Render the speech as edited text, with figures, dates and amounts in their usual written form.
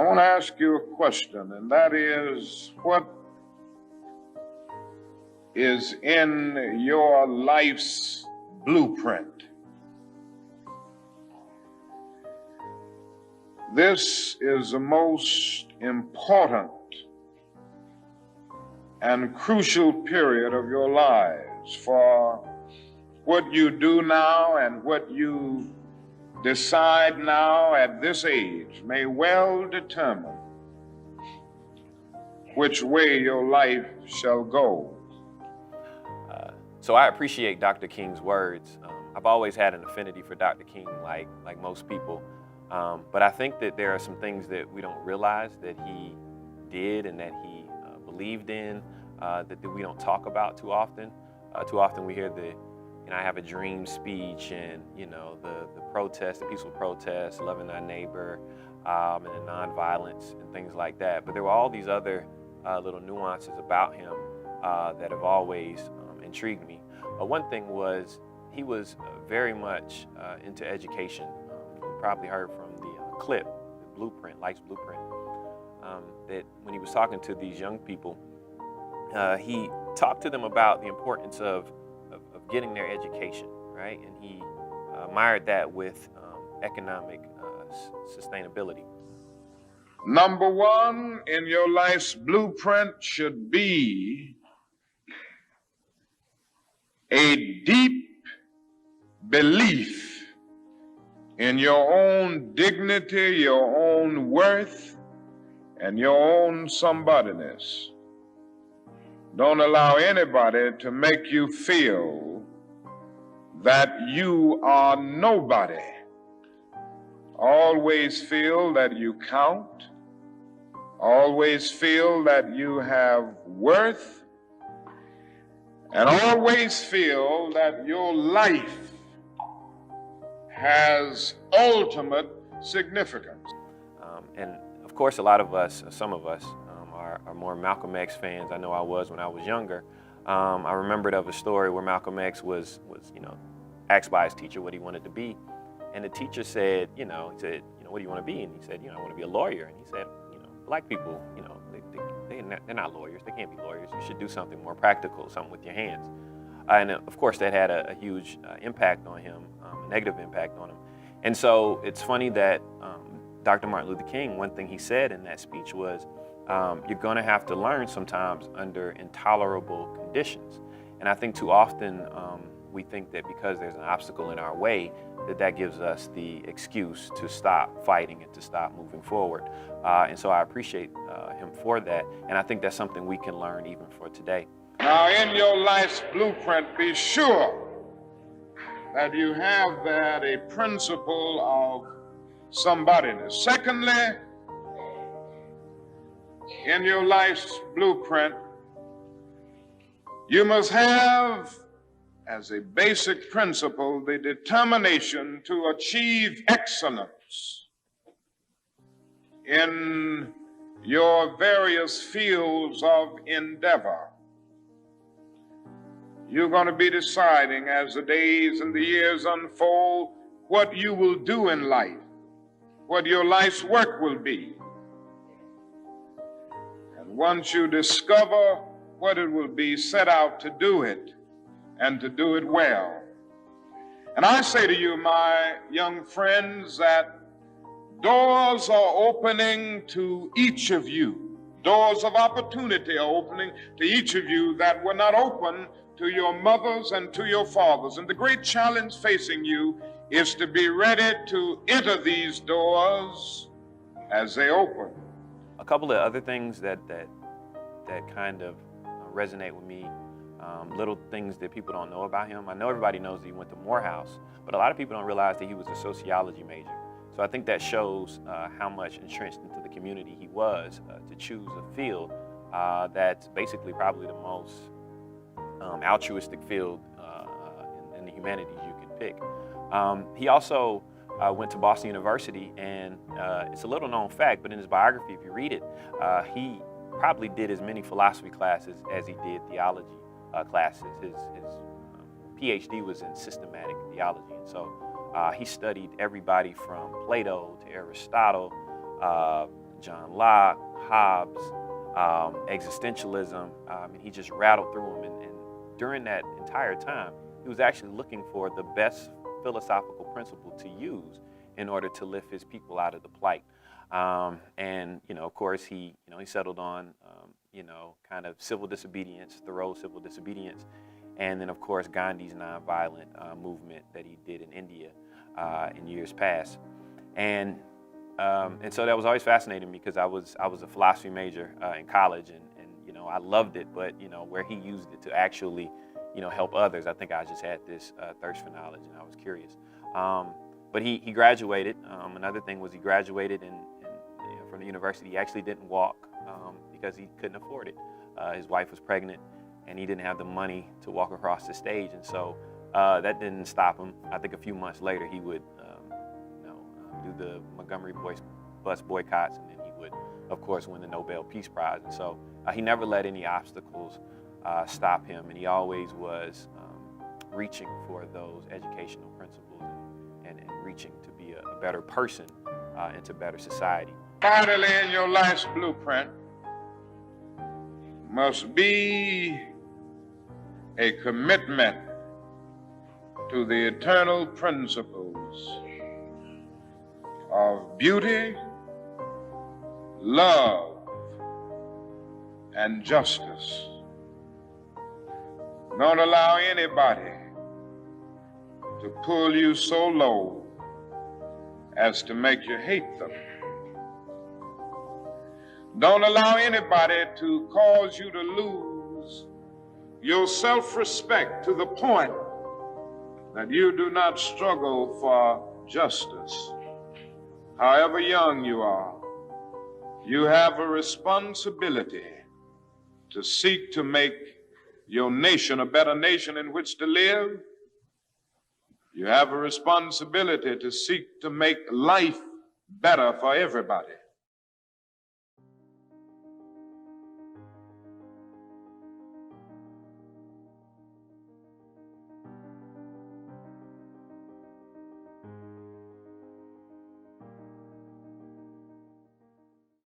want to ask you a question, and that is, what is in your life's blueprint? This is the most important and crucial period of your lives, for what you do now and what you decide now at this age may well determine which way your life shall go. So I appreciate Dr. King's words. I've always had an affinity for Dr. King, like most people. But I think that there are some things that we don't realize that he did and that he believed in, that we don't talk about too often. Too often we hear I have a dream speech and, the protest, the peaceful protest, loving our neighbor, and the nonviolence and things like that. But there were all these other little nuances about him that have always intrigued me. One thing was he was very much into education. You probably heard from the clip, the blueprint, Life's Blueprint, that when he was talking to these young people, he talked to them about the importance of getting their education, right? And he mired that with economic sustainability. Number one in your life's blueprint should be a deep belief in your own dignity, your own worth, and your own somebodyness. Don't allow anybody to make you feel that you are nobody. Always feel that you count. Always feel that you have worth. And always feel that your life has ultimate significance. And of course, a lot of us, some of us, are more Malcolm X fans. I know I was when I was younger. I remembered of a story where Malcolm X was asked by his teacher what he wanted to be, and the teacher said, he said, what do you want to be? And he said, I want to be a lawyer. And he said, black people, they're not lawyers. They can't be lawyers. You should do something more practical, something with your hands. And of course, that had a huge impact on him, a negative impact on him. And so it's funny that Dr. Martin Luther King, one thing he said in that speech was, you're going to have to learn sometimes under intolerable conditions. And I think too often we think that because there's an obstacle in our way, that gives us the excuse to stop fighting and to stop moving forward. And so I appreciate him for that. And I think that's something we can learn even for today. Now, in your life's blueprint, be sure that you have that a principle of somebodyness. Secondly, in your life's blueprint, you must have as a basic principle the determination to achieve excellence in your various fields of endeavor. You're going to be deciding as the days and the years unfold what you will do in life, what your life's work will be. And once you discover what it will be, set out to do it and to do it well. And I say to you, my young friends, that doors are opening to each of you. Doors of opportunity are opening to each of you that were not open to your mothers and to your fathers. And the great challenge facing you is to be ready to enter these doors as they open. A couple of other things that kind of resonate with me, little things that people don't know about him. I know everybody knows that he went to Morehouse, but a lot of people don't realize that he was a sociology major. So I think that shows how much entrenched into the community he was to choose a field that's basically probably the most altruistic field in the humanities you could pick. He also went to Boston University, and it's a little known fact, but in his biography, if you read it, he probably did as many philosophy classes as he did theology classes. His PhD was in systematic theology, and so he studied everybody from Plato to Aristotle, John Locke, Hobbes, existentialism, and he just rattled through them. And during that entire time, he was actually looking for the best philosophical principle to use in order to lift his people out of the plight. And of course, he settled on kind of civil disobedience, Thoreau's civil disobedience, and then of course Gandhi's nonviolent movement that he did in India in years past. And so that was always fascinating because I was a philosophy major in college, and I loved it, but where he used it to actually help others, I think I just had this thirst for knowledge, and I was curious. But he graduated. Another thing was he graduated from the university. He actually didn't walk because he couldn't afford it. His wife was pregnant, and he didn't have the money to walk across the stage, and so that didn't stop him. I think a few months later he would do the Montgomery bus boycotts, and then he would, of course, win the Nobel Peace Prize. And so he never let any obstacles stop him, and he always was reaching for those educational principles and reaching to be a better person into better society. Finally, in your life's blueprint must be a commitment to the eternal principles of beauty, love, and justice. Don't allow anybody to pull you so low as to make you hate them. Don't allow anybody to cause you to lose your self-respect to the point that you do not struggle for justice. However young you are, you have a responsibility to seek to make your nation a better nation in which to live. You have a responsibility to seek to make life better for everybody.